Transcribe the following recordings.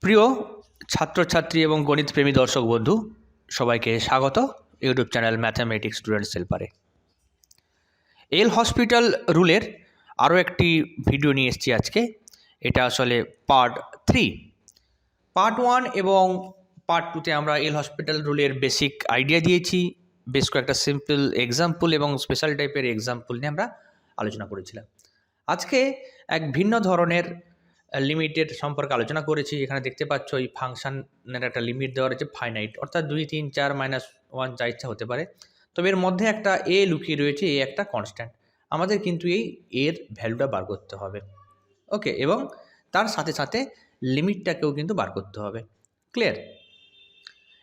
প্রিয় ছাত্রছাত্রী এবং গণিতপ্রেমী দর্শক বন্ধু সবাইকে স্বাগত ইউটিউব চ্যানেল ম্যাথামেটিক্স স্টুডেন্টস হেল্পারে। এল হসপিটাল রুলের আরও একটি ভিডিও নিয়ে এসেছি আজকে। এটা আসলে পার্ট 3। পার্ট 1 এবং পার্ট 2তে আমরা এল হসপিটাল রুলের বেসিক আইডিয়া দিয়েছি, বেশ কয়েকটা সিম্পল এক্সাম্পল এবং স্পেশাল টাইপের এক্সাম্পল নিয়ে আমরা আলোচনা করেছিলাম। আজকে এক ভিন্ন ধরনের লিমিটের সম্পর্কে আলোচনা করেছি। এখানে দেখতে পাচ্ছ এই ফাংশনের একটা লিমিট দেওয়া রয়েছে ফাইনাইট, অর্থাৎ 2, 3, 4, -1 যা ইচ্ছা হতে পারে। তবে এর মধ্যে একটা এ লুকিয়ে রয়েছে, এ একটা কনস্ট্যান্ট। আমাদের কিন্তু এই এর ভ্যালুটা বার করতে হবে, ওকে, এবং তার সাথে সাথে লিমিটটাকেও কিন্তু বার করতে হবে। ক্লিয়ার?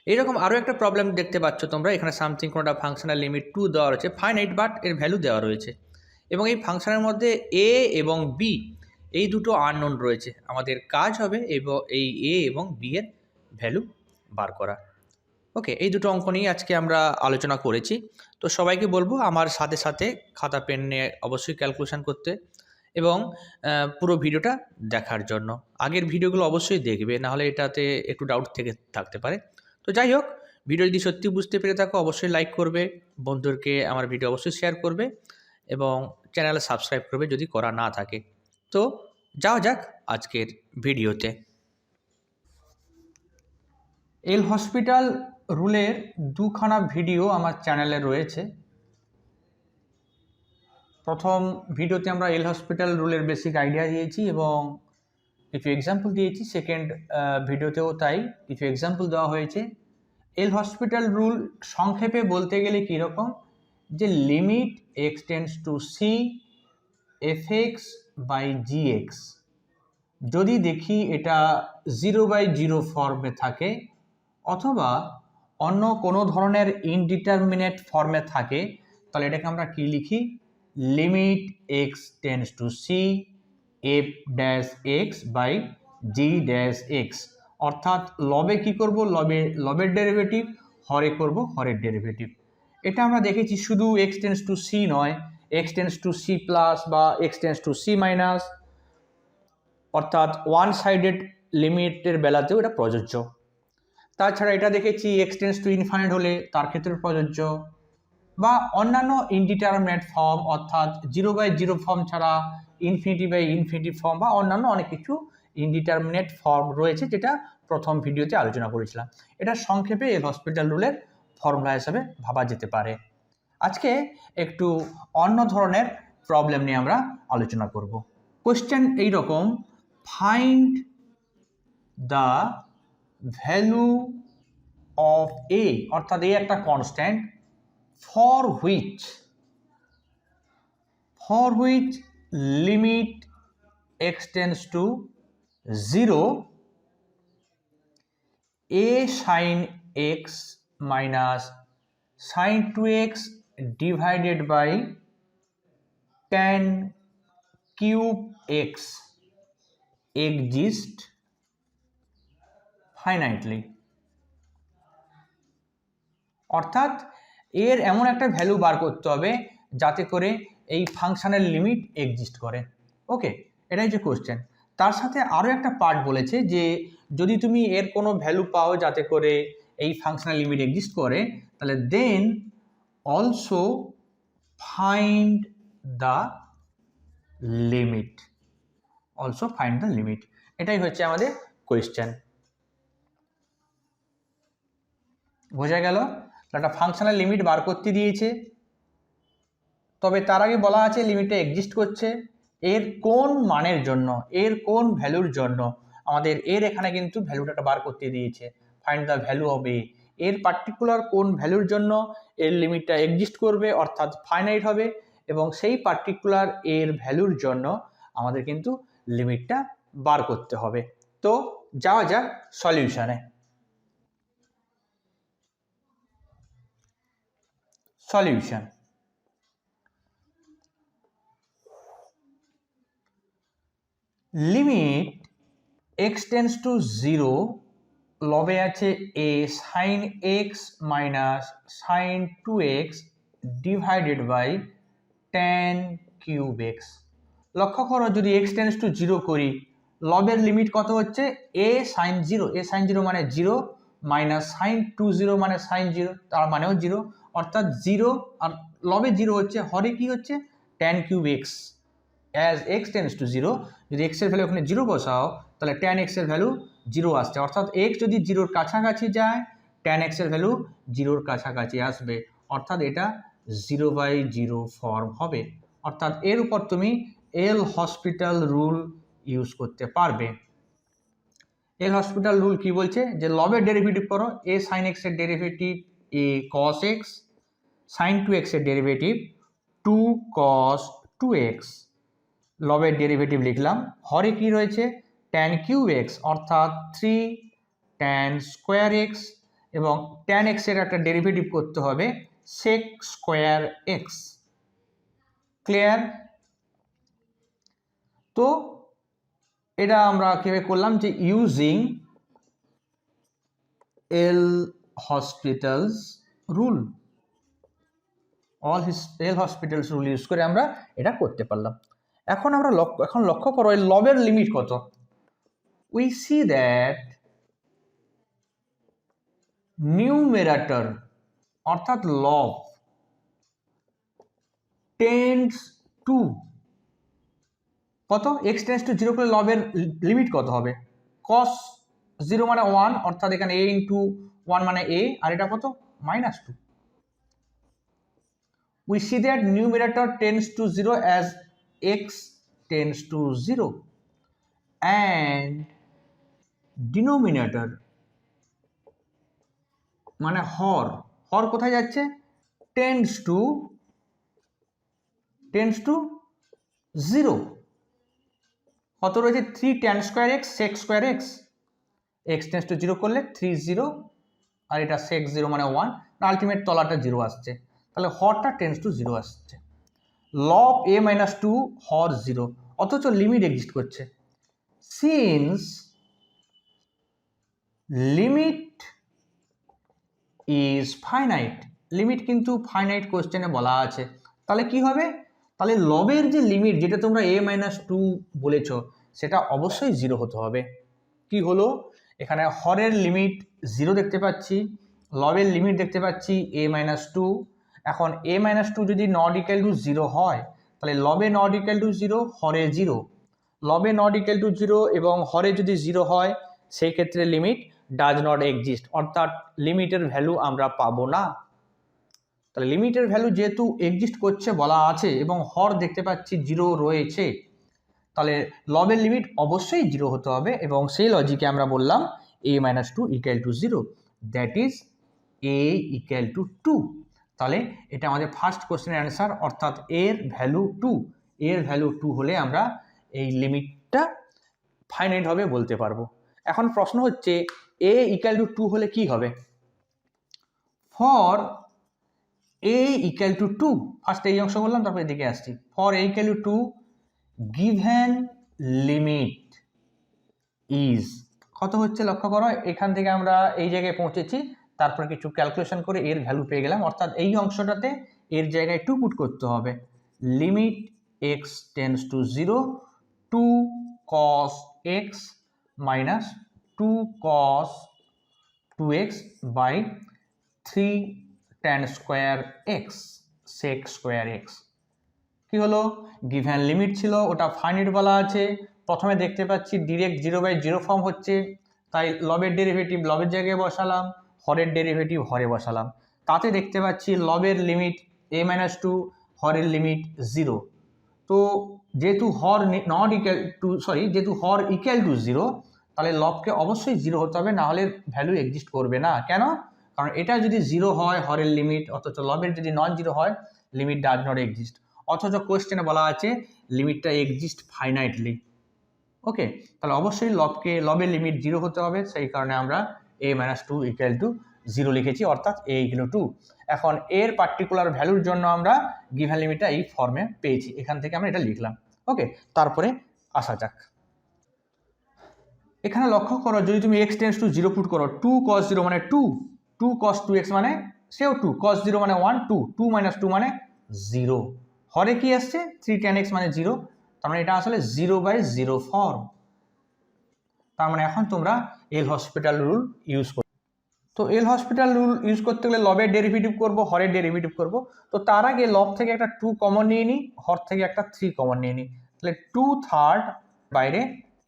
এইরকম আরও একটা প্রবলেম দেখতে পাচ্ছ তোমরা। এখানে সামথিং কোনোটা ফাংশনের লিমিট 2 দেওয়া রয়েছে, ফাইনাইট বাট এর ভ্যালু দেওয়া রয়েছে, এবং এই ফাংশনের মধ্যে এ এবং বি এই দুটো আননোন রয়েছে। আমাদের কাজ হবে এই এ এবং বি এর ভ্যালু বার করা। ওকে, এই দুটো অঙ্ক নিয়ে আজকে আমরা আলোচনা করেছি। তো সবাইকে বলবো আমার সাথে সাথে খাতা পেন নিয়ে অবশ্যই ক্যালকুলেশন করতে এবং পুরো ভিডিওটা দেখার জন্য। আগের ভিডিওগুলো অবশ্যই দেখবে, নাহলে এটাতে একটু ডাউট থেকে থাকতে পারে। তো যাই হোক, ভিডিও যদি সত্যি বুঝতে পেরে থাকো অবশ্যই লাইক করবে, বন্ধুদেরকে আমার ভিডিও অবশ্যই শেয়ার করবে এবং চ্যানেলে সাবস্ক্রাইব করবে যদি করা না থাকে। তো যাওয়া যাক আজকের ভিডিওতে। এল হসপিটাল রুলের দুখানা ভিডিও আমার চ্যানেলে রয়েছে। প্রথম ভিডিওতে আমরা এল হসপিটাল রুলের বেসিক আইডিয়া দিয়েছি এবং কিছু এক্সাম্পল দিয়েছি। সেকেন্ড ভিডিওতেও তাই, কিছু এক্সাম্পল দেওয়া হয়েছে। এল হসপিটাল রুল সংক্ষেপে বলতে গেলে কীরকম, যে limit x tends to c f x by g x যদি দেখি এটা 0/0 ফর্মে থাকে অথবা অন্য কোনো ধরনের ইনডিটারমিনেট ফর্মে থাকে, তাহলে এটাকে আমরা কি লিখি, limit x tends to c f dash x by g dash x. অর্থাৎ লবে কি করব, লবের ডেরিভেটিভ, হরে করব হরের ডেরিভেটিভ। এটা আমরা দেখেছি শুধু এক্স টেন্ডস টু সি নয়, x tends to c plus বা x tends to c minus, অর্থাৎ ওয়ান সাইডেড লিমিটের বেলাতেও এটা প্রযোজ্য। তাছাড়া এটা দেখেছি এক্স টেন্ডস টু ইনফাইনাইট হলে তার ক্ষেত্রে প্রযোজ্য, বা অন্যান্য ইনডিটারমিনেট ফর্ম অর্থাৎ 0/0 ফর্ম ছাড়া ইনফিনিটি ফর্ম বা অন্যান্য অনেক কিছু ইনডিটারমিনেট ফর্ম রয়েছে, যেটা প্রথম ভিডিওতে আলোচনা করেছিলাম। এটা সংক্ষেপে এল হসপিটাল রুলের ফর্মুলা হিসাবে ভাবা যেতে পারে। আজকে একটু অন্য ধরনের প্রবলেম নিয়ে আমরা আলোচনা করব। কোশ্চেন এইরকম, ফাইন্ড দ্য ভ্যালু অফ এ, অর্থাৎ এ একটা constant, for which limit x tends to 0 a sin x minus sin 2x divided by tan cube x exist finitely। অর্থাৎ এর এমন একটা ভ্যালু বার করতে হবে যাতে করে এই ফাংশনের লিমিট এক্সিস্ট করে। ওকে, এটাই যে কোশ্চেন। তার সাথে আরও একটা পার্ট বলেছে যে যদি তুমি এর কোনো ভ্যালু পাও যাতে করে এই ফাংশনের লিমিট এক্সিস্ট করে, তাহলে then also find the limit, এটাই হচ্ছে আমাদের কোয়েশ্চেন। বোঝা গেল? একটা ফাংশনের লিমিট বার করতে দিয়েছে, তবে তার আগে বলা আছে লিমিটটা এক্সিস্ট করছে এর কোন মানের জন্য, এর কোন ভ্যালুর জন্য। আমাদের এর এখানে কিন্তু ভ্যালুটা বার করতে দিয়েছে, ফাইন্ড দ্য ভ্যালু অফ এ, এর পার্টিকুলার কোন ভ্যালুর জন্য এর লিমিটটা এক্সিস্ট করবে অর্থাৎ ফাইনাইট হবে, এবং সেই পার্টিকুলার এর ভ্যালুর জন্য আমাদের কিন্তু লিমিটটা বার করতে হবে। তো যাওয়া যাক সলিউশনে। Solution, limit x tends to 0, লবে আছে a sine x minus sine 2x divided by tan cube x. লক্ষ্য করো যদি এক্স টেন্ডস টু 0 করি লবের লিমিট কত হচ্ছে a sine zero, a sine zero মানে zero, minus sine two zero মানে সাইন জিরো, তার মানেও জিরো, অর্থাৎ জিরো। আর লবে জিরো হচ্ছে, হরে কি হচ্ছে tan cube x, as x tends two zero, যদি এক্সের ভ্যালু ওখানে জিরো বসাও তাহলে ট্যান এক্সের ভ্যালু জিরো আসছে, অর্থাৎ এক্স যদি জিরোর কাছাকাছি যায় ট্যান এক্সের ভ্যালু জিরোর কাছাকাছি আসবে, অর্থাৎ এটা 0/0 ফর্ম হবে। অর্থাৎ এর উপর তুমি এল হসপিটাল রুল ইউজ করতে পারবে। এল হসপিটাল রুল কি বলছে যে লবের ডেরিভেটিভ করো, এ সাইন এক্স এর ডেরিভেটিভ এ cos x, sign two x এর ডেরিভেটিভ 2 cos 2x, লবের ডেরিভেটিভ লিখলাম। হরে কি রয়েছে ট্যান কিউব এক্স অর্থাৎ 3 ট্যান স্কোয়ার এক্স, এবং ট্যান এক্স এর একটা ডেরিভেটিভ করতে হবে সেক স্কোয়ার এক্স। ক্লিয়ার? তো এটা আমরা কিভাবে করলাম যে ইউজিং এল হসপিটালস রুল, এল হসপিটালস রুল ইউজ করে আমরা এটা করতে পারলাম। এখন আমরা লক্ষ্য করো এই লবের লিমিট কত। উই সি দ্যাট নিউমেরাটর অর্থাৎ লব টেন্ডস টু কত, এক্স টেন্ডস টু জিরো করে লবের লিমিট কত হবে, কস জিরো মানে 1, অর্থাৎ এখানে এ ইন্টু 1 মানে এ, আর এটা কত -2। we see that numerator tends to 0 as x tends to 0 and denominator মানে হর কোথায় যাচ্ছে tends to 0, কত রয়েছে 3 tan square x sec square x, x tends to 0 করলে 3 0, আর এটা sec 0 মানে 1, আলটিমেট তলাটা 0 আসছে, তাহলে হরটা টেন্স টু 0 আসছে। লব a মাইনাস 2 হর 0, অথচ লিমিট এক্সিস্ট করছে। Since limit is finite, limit কিন্তু ফাইনাইট কোশ্চেনে বলা আছে, তাহলে কি হবে, তাহলে লবের যে লিমিট যেটা তোমরা a মাইনাস 2 বলেছো সেটা অবশ্যই 0 হতে হবে। কি হলো, এখানে হরের লিমিট 0 দেখতে পাচ্ছি, লবের লিমিট দেখতে পাচ্ছি a মাইনাস 2। এখন a মাইনাস 2 যদি নট ইকুয়াল টু 0 হয় তাহলে লবে নট ইকুয়াল টু 0, হরে 0, লবে নট ইকুয়াল টু 0 এবং হরে যদি 0 হয় সেই ক্ষেত্রে লিমিট ডাজ নট এক্সিস্ট, অর্থাৎ লিমিটের ভ্যালু আমরা পাবো না। তাহলে লিমিটের ভ্যালু যেহেতু এক্সিস্ট করছে বলা আছে এবং হর দেখতে পাচ্ছি 0 রয়েছে, তাহলে লবের লিমিট অবশ্যই 0 হতে হবে, এবং সেই লজিকে আমরা বললাম a minus 2 equal to 0, that is a equal two 2। তাহলে এটা আমাদের ফার্স্ট কোশ্চেনের অ্যান্সার, অর্থাৎ এর ভ্যালু 2, এর ভ্যালু 2 হলে আমরা এই লিমিটটা ফাইনাইট হবে বলতে পারবো। এখন প্রশ্ন হচ্ছে a ইকুয়াল টু 2 হলে কি হবে। For a equal two 2, first এই অংশ বললাম তারপর এদিকে আসছি। For a equal two 2 given limit is কত হচ্ছে লক্ষ্য করো, এখান থেকে আমরা এই জায়গায় পৌঁছেছি, তারপর কিছু ক্যালকুলেশন করে এর ভ্যালু পেয়ে গেলাম, অর্থাৎ এই অংশটাতে এর জায়গায় 2 পুট করতে হবে। Limit x tends to 0 2 cos x minus 2 cos 2x by 3 tan square x sec square x। কি হলো, গিভেন লিমিট ছিল, ওটা ফাইনাইট বলা আছে। প্রথমে দেখতে পাচ্ছি ডিরেক্ট 0/0 ফর্ম হচ্ছে, তাই লবের ডেরিভেটিভ লবের জায়গায় বসালাম, হরের ডেরিভেটিভ হরে বসালাম। তাতে দেখতে পাচ্ছি লবের লিমিট a মাইনাস 2, হরের লিমিট 0। তো যেহেতু হর নট ইকুয়াল টু যেহেতু হর ইকুয়াল টু 0, তাহলে লবকে অবশ্যই 0 হতে হবে, না হলে ভ্যালু এক্সিস্ট করবে না। কেন, কারণ এটা যদি 0 হয় হরের লিমিট, অথচ লবের যদি নন 0 হয় লিমিট ডাজ নট এক্সিস্ট, অথচ কোয়েশ্চেনে বলা আছে লিমিটটা এক্সিস্ট ফাইনাইটলি। ওকে, তাহলে অবশ্যই লবের লিমিট 0 হতে হবে, সেই কারণে আমরা a মাইনাস 2 ইকুয়াল টু 0 লিখেছি, অর্থাৎ a ইকুয়াল টু 2। এখন এর পার্টিকুলার ভ্যালুর জন্য আমরা গিভেন লিমিটটা এই ফর্মে পেয়েছি, এখান থেকে আমরা এটা লিখলাম। ওকে, তারপরে আসা যাক। এখানে লক্ষ্য করো, যদি তুমি x টেন্স টু 0 পুট করো, 2 cos 0 মানে 2, 2 cos 2x মানে সেও 2, cos 0 মানে 1, 2 মাইনাস 2 মানে 0, হরে কি আসছে 3 tan x মানে 0, তার মানে এটা আসলে 0/0 ফর্ম। তার মানে এখন তোমরা এল হসপিটাল রুল ইউজ করো। তো এল হসপিটাল রুল ইউজ করতে গেলে লবের ডেরিভেটিভ করব, হরের ডেরিভেটিভ করব। তো তার আগে লব থেকে একটা 2 কমন নিয়ে নিই, হর থেকে একটা 3 কমন নিয়ে নিই। তাহলে 2/3 বাইরে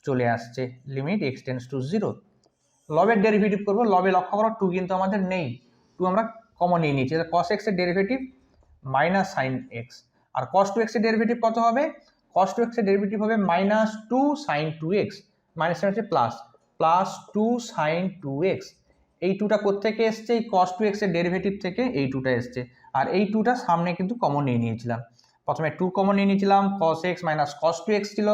চলে আসছে, লিমিট x টেন্ডস টু 0। লবের ডেরিভেটিভ করব, লবে লক্ষ্য করো 2 কিন্তু আমাদের নেই, 2 আমরা কমন নিয়ে নিয়েছি। cos x এর ডেরিভেটিভ মাইনাস সাইন এক্স, আর cos 2x এর ডেরিভেটিভ কত হবে? cos 2x এর ডেরিভেটিভ হবে -2 sin 2x, মাইনাস হচ্ছে প্লাস, +2 sin 2x। এই 2টা কোত্থেকে এসছে? এই cos 2x এর ডেরিভেটিভ থেকে এই 2টা এসছে, আর এই 2টা সামনে কিন্তু কমন নিয়ে নিয়েছিলাম। প্রথমে 2 কমন নিয়ে নিয়েছিলাম, cos x minus cos 2x ছিল,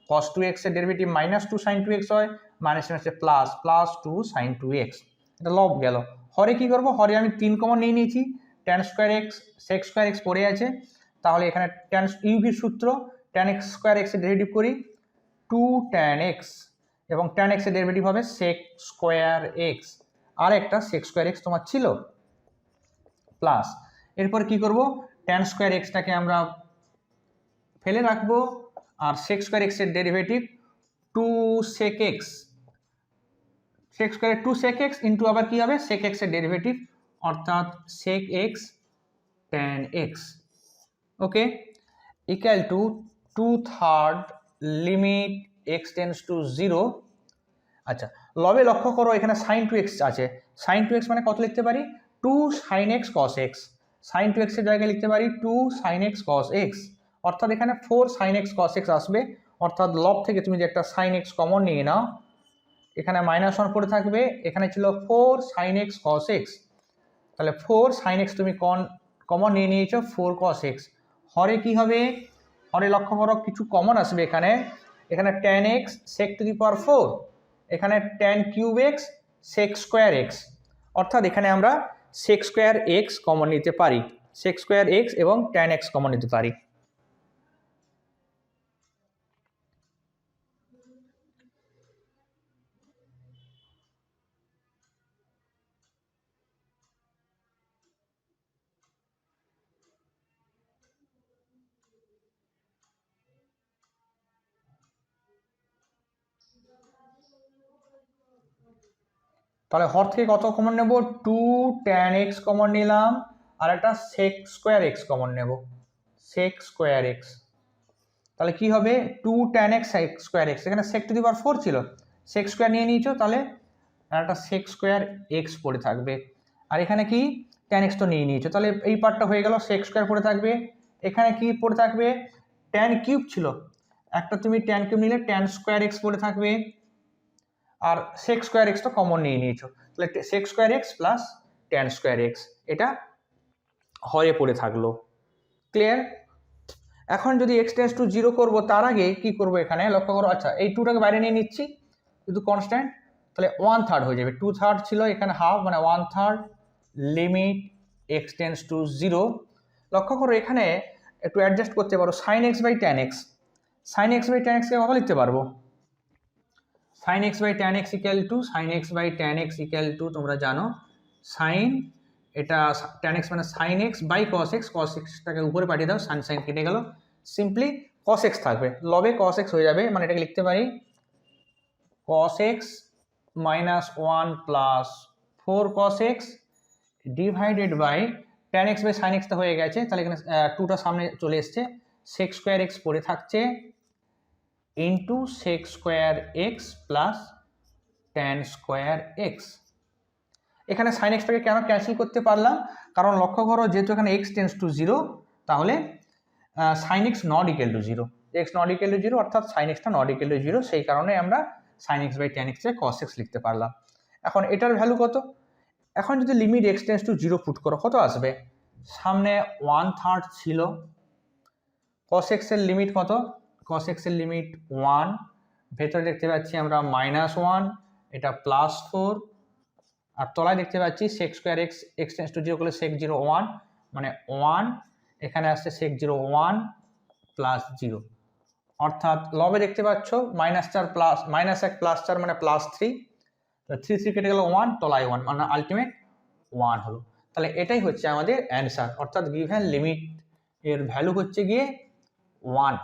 cos 2x এর ডেরিভেটিভ -2 sin 2x হয়, মাইনাস হচ্ছে +2 sin 2x। এটা লব গেল। হরে কি করব? হরে আমি 3 কমন নিয়ে নিয়েছি, tan square x, sec square x পড়ে আছে, তাহলে এখানে tan ইউভির সূত্র, tan x স্কোয়ার এক্স এর ডেরিভেটিভ করি 2 tan x, এবং tan x এর ডেরিভেটিভ হবে sec স্কোয়ার এক্স, আর একটা sec স্কোয়ার এক্স তোমার ছিল, প্লাস এরপর কি করব? tan স্কোয়ার এক্সটাকে আমরা ফেলে রাখবো, আর sec স্কোয়ার এক্স এর derivative 2 sec x, sec square 2 sec x into আবার কি হবে sec x এর ডেরিভেটিভ, অর্থাৎ sec x tan x, okay, equal to 2/3 limit x tends to 0। আচ্ছা, লবে লক্ষ্য করো এখানে sin 2x আছে, sin 2x মানে কত লিখতে পারি? 2 sin x cos x, sin 2x এর জায়গায় লিখতে পারি 2 sin x cos x, অর্থাৎ এখানে 4 sin x cos x আসবে, অর্থাৎ লব থেকে তুমি যে একটা sin x কমন নিয়ে নাও, এখানে -1 পড়ে থাকবে, এখানে ছিল 4 sin x cos x, তাহলে 4 sin x তুমি কমন নিয়ে নিয়েছো 4 cos x। হরে কি হবে? হরে লক্ষ্য করো কিছু কমন আসবে এখানে, এখানে tan x sec to the power 4, এখানে tan cube x sec square x, অর্থাৎ এখানে আমরা sec স্কোয়ার x কমন নিতে পারি, sec স্কোয়ার x এবং tan x কমন নিতে পারি। তাহলে হর থেকে কত কমন নেব? 2 tan x কমন নিলাম, আর একটা sec স্কোয়ার x কমন নেব, sec স্কোয়ার x। তাহলে কি হবে? 2 tan x sec square x, এখানে sec টু দি পাওয়ার 4 ছিল, sec স্কোয়ার নিয়ে নিয়েছো, তাহলে একটা sec স্কোয়ার x পড়ে থাকবে, আর এখানে কি tan x তো নিয়ে নিয়েছো, তাহলে এই পার্টটা হয়ে গেল, sec স্কোয়ার পড়ে থাকবে। এখানে কি পড়ে থাকবে? tan কিউব ছিল, একটা তুমি tan কিউব নিলে tan স্কোয়ার x পড়ে থাকবে, আর sec স্কোয়ার এক্স তো কমন নিয়ে নিয়েছো, তাহলে sec square x plus tan square x, এটা হরে পড়ে থাকলো। ক্লিয়ার? এখন যদি x টেন্ডস টু 0 করবো, তার আগে কি করবো এখানে লক্ষ্য করো, আচ্ছা এই 2টাকে বাইরে নিয়ে নিচ্ছি, কিন্তু কনস্ট্যান্ট, তাহলে 1/3 হয়ে যাবে, 2/3 ছিল এখানে হাফ, মানে 1/3 লিমিট x টেন্ডস টু 0। লক্ষ্য করো এখানে একটু অ্যাডজাস্ট করতে পারো, sin x by tan x, sin x by tan x কে কত লিখতে পারবো? sin x by tan x equal to, sin x by tan x equal to তোমরা জানো sin, এটা tan x মানে sin x by cos x, cos x টাকে উপরে পাঠিয়ে দাও, sin sin কেটে গেল, সিম্পলি cos x থাকবে, লবে cos x হয়ে যাবে, মানে এটাকে লিখতে পারি cos x minus 1 plus 4 cos x divided by tan x by sin x টা হয়ে গেছে, তাহলে এখানে 2টা সামনে চলে এসছে, sec স্কোয়ার x পড়ে থাকছে into sec square x plus tan square x. এখানে sin xটাকে কেন ক্যান্সেল করতে পারলাম? কারণ লক্ষ্য করো যেহেতু এখানে x টেন্ডস টু 0, তাহলে sin x not equal to 0, x not equal to 0 অর্থাৎ sin x টা নট ইকুয়াল টু 0, সেই কারণে আমরা sin x by tan x এ cos x লিখতে পারলাম। এখন এটার ভ্যালু কত? এখন যদি limit x tends to 0 put করো, কত আসবে? সামনে 1/3 ছিল, cos x এর লিমিট কত? cos x এর লিমিট 1, ভেতরে দেখতে পাচ্ছি আমরা -1, এটা +4, আর তলায় দেখতে পাচ্ছি sec square x, x tends to 0 করলে sec 0 1, মানে 1, এখানে আসছে sec 0 1 প্লাস 0, অর্থাৎ লবে দেখতে পাচ্ছ -4 প্লাস -1 প্লাস 4 মানে +3, 3 কেটে গেল 1, তলায় 1, মানে আলটিমেট 1 হলো। তাহলে এটাই হচ্ছে আমাদের অ্যান্সার, অর্থাৎ গিভেন লিমিট এর ভ্যালু হচ্ছে গিয়ে 1,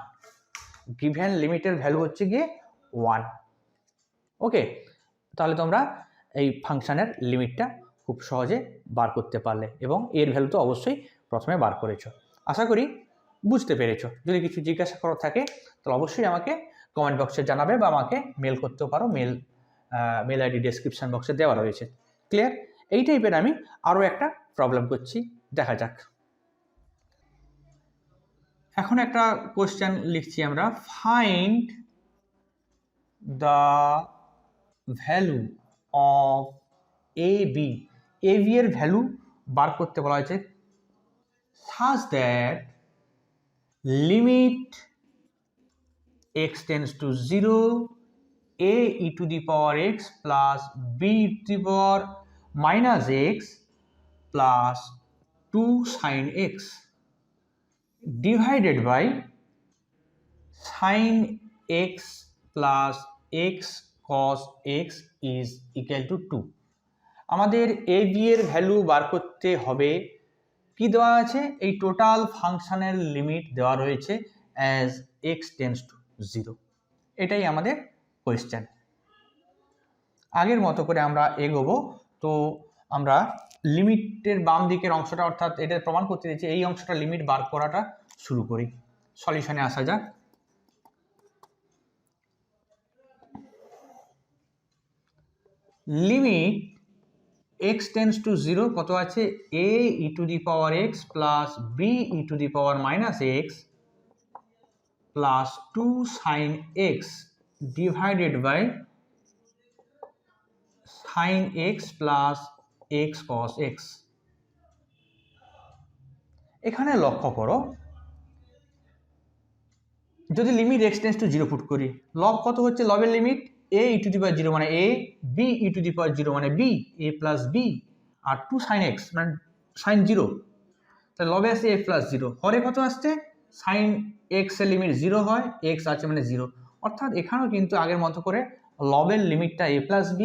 গিভেন লিমিটের ভ্যালু হচ্ছে গিয়ে 1। ওকে, তাহলে তোমরা এই ফাংশনের লিমিটটা খুব সহজে বার করতে পারলে এবং এর ভ্যালু তো অবশ্যই প্রথমে বার করেছো। আশা করি বুঝতে পেরেছো। যদি কিছু জিজ্ঞাসা করার থাকে তাহলে অবশ্যই আমাকে কমেন্ট বক্সে জানাবে বা আমাকে মেল করতেও পারো, মেল আইডি ডেসক্রিপশন বক্সে দেওয়া রয়েছে। ক্লিয়ার? এই টাইপের আমি আরও একটা প্রবলেম করছি, দেখা যাক। এখন একটা কোশ্চেন লিখছি আমরা, find the value of a b. A b এর ভ্যালু বার করতে বলা হয়েছে such that limit x tends to 0 a e to the power x plus b e to the power minus x plus 2 sin x divided by sin x plus x cos x is equal to 2। আমাদের এ b এর value বার করতে হবে। কি দেওয়া আছে? এই total ফাংশনের লিমিট দেওয়া রয়েছে অ্যাজ x টেন্স টু 0। এটাই আমাদের কোয়েশ্চেন। আগের মতো করে আমরা এগোবো। তো আমরা লিমিটের বাম দিকের অংশটা, অর্থাৎ এটা প্রমাণ করতে দিয়েছি, এই অংশটা লিমিট বার করাটা শুরু করি। সলিউশনে আসা যাক। লিমিট x টেন্স টু 0 কত আছে? a e to the power x plus b e to the power minus x plus 2 sin x divided by sin x plus x cos x। এখানে লক্ষ্য করো, যদি limit x tends to 0 put করি, লব কত হচ্ছে? লবের limit a e to the power 0 মানে a, b e to the power 0 মানে b, a plus b, R 2 sin x মানে sin 0, তাহলে লবে আসছে a plus 0। হরে কত আসছে? sin x এর লিমিট 0 হয়, x আছে মানে 0। অর্থাৎ এখানেও কিন্তু আগের মতো করে লবের লিমিটটা a plus b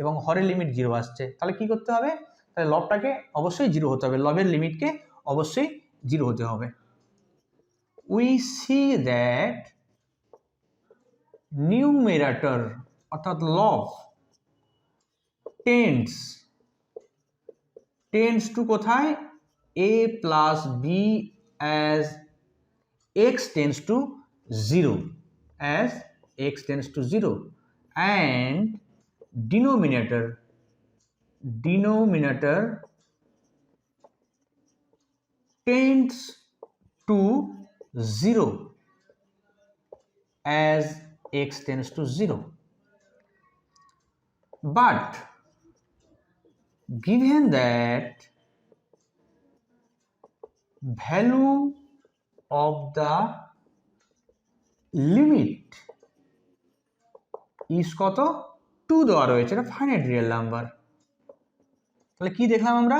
এবং হরের লিমিট 0 আসছে। তাহলে কি করতে হবে? তাহলে লবটাকে অবশ্যই 0 হতে হবে, লবের লিমিটকে অবশ্যই 0 হতে হবে। We see that numerator অর্থাৎ লব টেন্ডস টু কোথায়? a plus b as x tends to 0, as x tends to 0, and denominator tends to 0 as x tends to 0. But given that value of the limit is কত? 2 দেওয়া রয়েছে, এটা finite real number. তাহলে কি দেখলাম আমরা?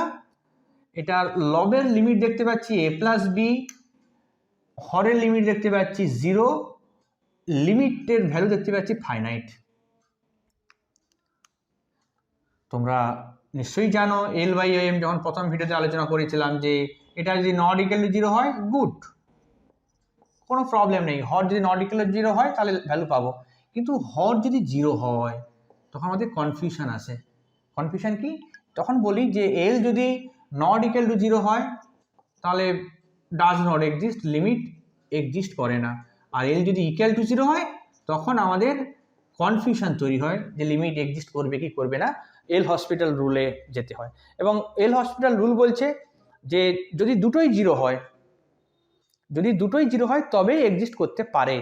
এটার লবের লিমিট দেখতে পাচ্ছি a প্লাস b, হরের লিমিট দেখতে পাচ্ছি 0, লিমিটের ভ্যালু দেখতে পাচ্ছি ফাইনাইট। তোমরা নিশ্চয়ই জানো এল বাই এম, যখন প্রথম ভিডিওতে আলোচনা করেছিলাম যে এটা যদি নট ইকুয়াল টু 0 হয়, গুড, কোনো প্রবলেম নেই। হর যদি নট ইকুয়াল টু 0 হয় তাহলে ভ্যালু পাবো, কিন্তু হর যদি 0 হয় তখন আমাদের কনফিউশন আসে। কনফিউশন কি? তখন বলি যে এল যদি নট ইকুয়াল টু 0 হয় তাহলে does not exist, limit exist করে না। আর এল যদি ইকুয়াল টু 0 হয় তখন আমাদের কনফিউশন তৈরি হয় যে লিমিট এক্সিস্ট করবে কি করবে না। এল হসপিটাল রুলে যেতে হয়, এবং এল হসপিটাল রুল বলছে যে যদি দুটোই 0 হয় তবেই এক্সিস্ট করতে পারে।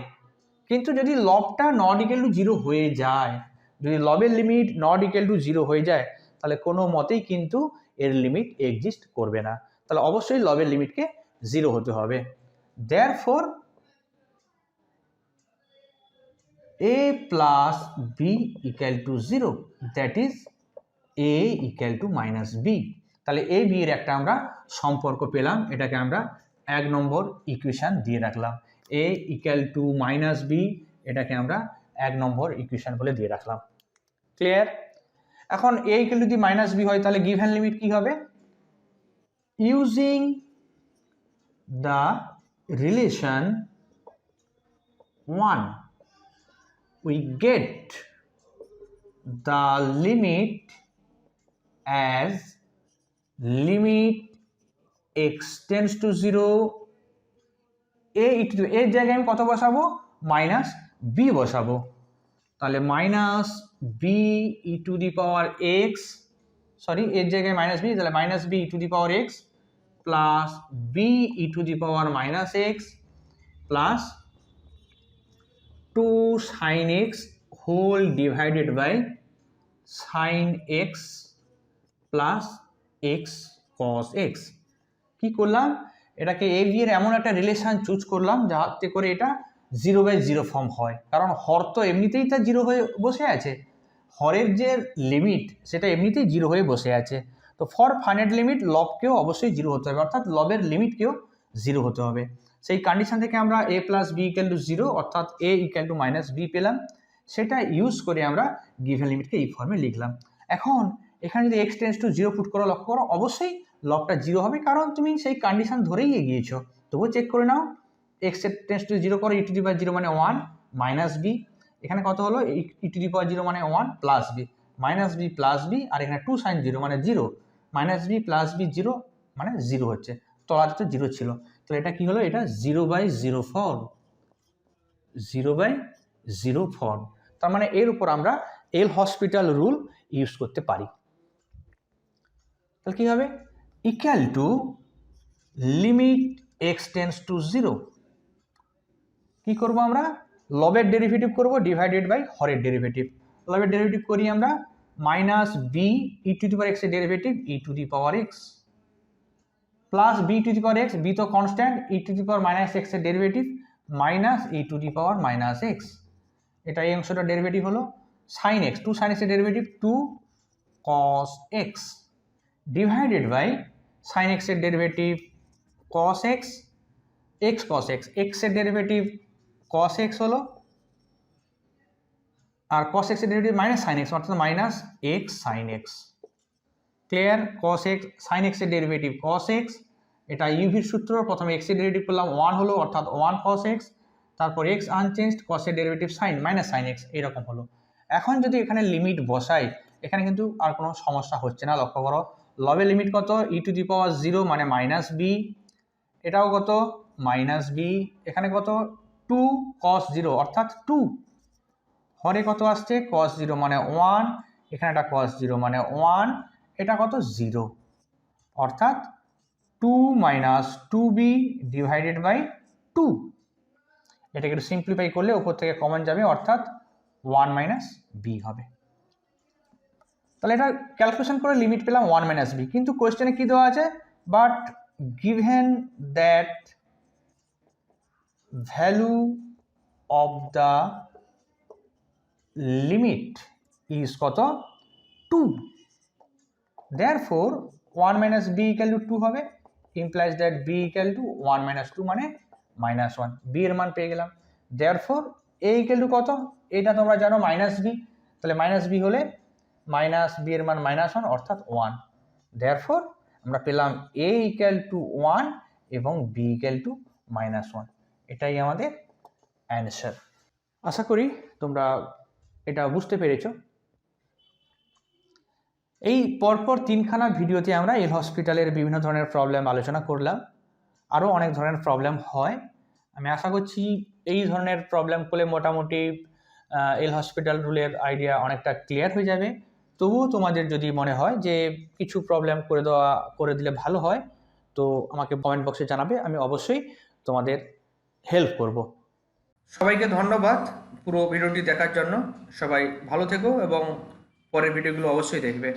কিন্তু যদি লবটা নট ইকুয়াল টু 0 হয়ে যায়, যদি লবের লিমিট নট ইকুয়াল টু 0 হয়ে যায়, তাহলে কোনো মতেই কিন্তু এর লিমিট এক্সিস্ট করবে না। তাহলে অবশ্যই লবের লিমিটকে 0 হতে হবে। Therefore a plus b equal to 0, that is a equal to minus b। তাহলে a b এর একটা আমরা সম্পর্ক পেলাম, এটাকে আমরা 1 নম্বর ইকুয়েশন দিয়ে রাখলাম। a equal to minus b, এটাকে আমরা 1 নম্বর ইকুয়েশন বলে দিয়ে রাখলাম। ক্লিয়ার? এখন a equal to যদি minus b হয় তাহলে গিভেন লিমিট কি হবে? Using the relation 1 we get the limit as limit x tends to 0 এর জায়গায় আমি কত বসাবো, মাইনাস বি বসাবো। তাহলে minus b e to the power x, sorry এর জায়গায় মাইনাস বি, তাহলে minus b e to the power x plus b e to the power minus x plus 2 sin x whole divided by sin x plus x cos x. কী করলাম, এটাকে এ b এর এমন একটা relation choose করলাম যাতে করে এটা 0/0 ফর্ম হয়, কারণ হর তো এমনিতেই তার 0 হয়ে বসে আছে, হরের যে লিমিট সেটা এমনিতেই 0 হয়ে বসে আছে। তো ফর ফাইনাইট লিমিট লবকেও অবশ্যই 0 হতে হবে, অর্থাৎ লবের লিমিটকেও 0 হতে হবে। সেই কন্ডিশন থেকে আমরা a plus b equal to 0 অর্থাৎ a equal to minus b পেলাম, সেটা ইউজ করে আমরা গিভেন লিমিটকে এই ফর্মে লিখলাম। এখন এখানে যদি x টেন্স টু 0 পুট করো, লক্ষ্য করো অবশ্যই লবটা 0 হবে, কারণ তুমি সেই কন্ডিশন ধরেই এগিয়েছো। তবুও চেক করে নাও, x টেন্স টু 0 করো, ই টু দি পাওয়ার 0 মানে 1 মাইনাস বি, এখানে কত হলো ই টু দি পাওয়ার 0 মানে 1 plus b, minus b plus b, আর এখানে 2 sin 0 মানে 0, মাইনাস বি প্লাস বি 0 মানে 0 হচ্ছে, তলাতে তো 0 ছিল, তো এটা কি হলো, এটা 0/0 ফর্ম, 0/0 ফর্ম। তার মানে এর উপর আমরা এল হসপিটাল রুল ইউজ করতে পারি। তাহলে কি হবে, equal to limit x tends to 0, কি করব আমরা, লবের ডেরিভেটিভ করব ডিভাইডেড বাই হরের ডেরিভেটিভ। লবের ডেরিভেটিভ করি আমরা, minus b e to the power x এর derivative e to the power x plus b to the power x, b তো constant, e to the power minus x এর derivative minus e to the power minus x, এটা এই অংশটার derivative হলো sine x, 2 sin x এর derivative 2 cos x divided by sine x এর derivative cos x, x cos x, x এর derivative cos x হলো, আর cos x এর ডেরিভেটিভ মাইনাস সাইন x অর্থাৎ minus x sin x। Clear, cos x sin x এর derivative cos x, এটা ইউভির সূত্র, প্রথমে x এর ডেরিভেটিভ করলাম 1 হলো অর্থাৎ 1 cos x, তারপর x আনচেঞ্জড, cos এর derivative sin minus sine x, এরকম হলো। এখন যদি এখানে লিমিট বসাই, এখানে কিন্তু আর কোনো সমস্যা হচ্ছে না, লক্ষ্য করো লবের লিমিট কত, ই টু দি পাওয়ার 0 মানে মাইনাস বি, এটাও কত মাইনাস বি, এখানে কত 2 cos 0 অর্থাৎ 2, হরে কত আসছে cos 0 মানে 1, এখানে একটা cos 0 মানে 1, এটা কত 0, অর্থাৎ 2 মাইনাস 2b ডিভাইডেড বাই 2, এটাকে একটু সিম্পলিফাই করলে উপর থেকে কমন যাবে, অর্থাৎ 1 মাইনাস বি হবে। তাহলে এটা ক্যালকুলেশন করে লিমিট পেলাম 1 মাইনাস বি, কিন্তু কোয়েশ্চেনে কি দেওয়া আছে, but given that value of the limit is কত 2, therefore 1 minus b equal to 2 হবে, implies that b equal to 1 minus 2 মানে minus 1, b এর মান পেয়ে গেলাম। therefore a equal to কত, এটা তোমরা জানো মাইনাস b, তাহলে মাইনাস b হলে মাইনাস b এর মান মাইনাস 1 অর্থাৎ 1, therefore আমরা পেলাম a equal to 1 এবং b equal to minus 1, এটাই আমাদের অ্যান্সার। আশা করি তোমরা এটা বুঝতে পেরেছো। এই পরপর 3খানা ভিডিওতে আমরা এল হসপিটালের বিভিন্ন ধরনের প্রবলেম আলোচনা করলাম, আরও অনেক ধরনের প্রবলেম হয়, আমি আশা করছি এই ধরনের প্রবলেম করলে মোটামুটি এল হসপিটাল রুলের আইডিয়া অনেকটা ক্লিয়ার হয়ে যাবে। তবুও তোমাদের যদি মনে হয় যে কিছু প্রবলেম করে দিলে ভালো হয়, তো আমাকে কমেন্ট বক্সে জানাবে, আমি অবশ্যই তোমাদের হেল্প করব। সবাইকে ধন্যবাদ পুরো ভিডিওটি দেখার জন্য, সবাই ভালো থেকো এবং পরের ভিডিওগুলো অবশ্যই দেখবে।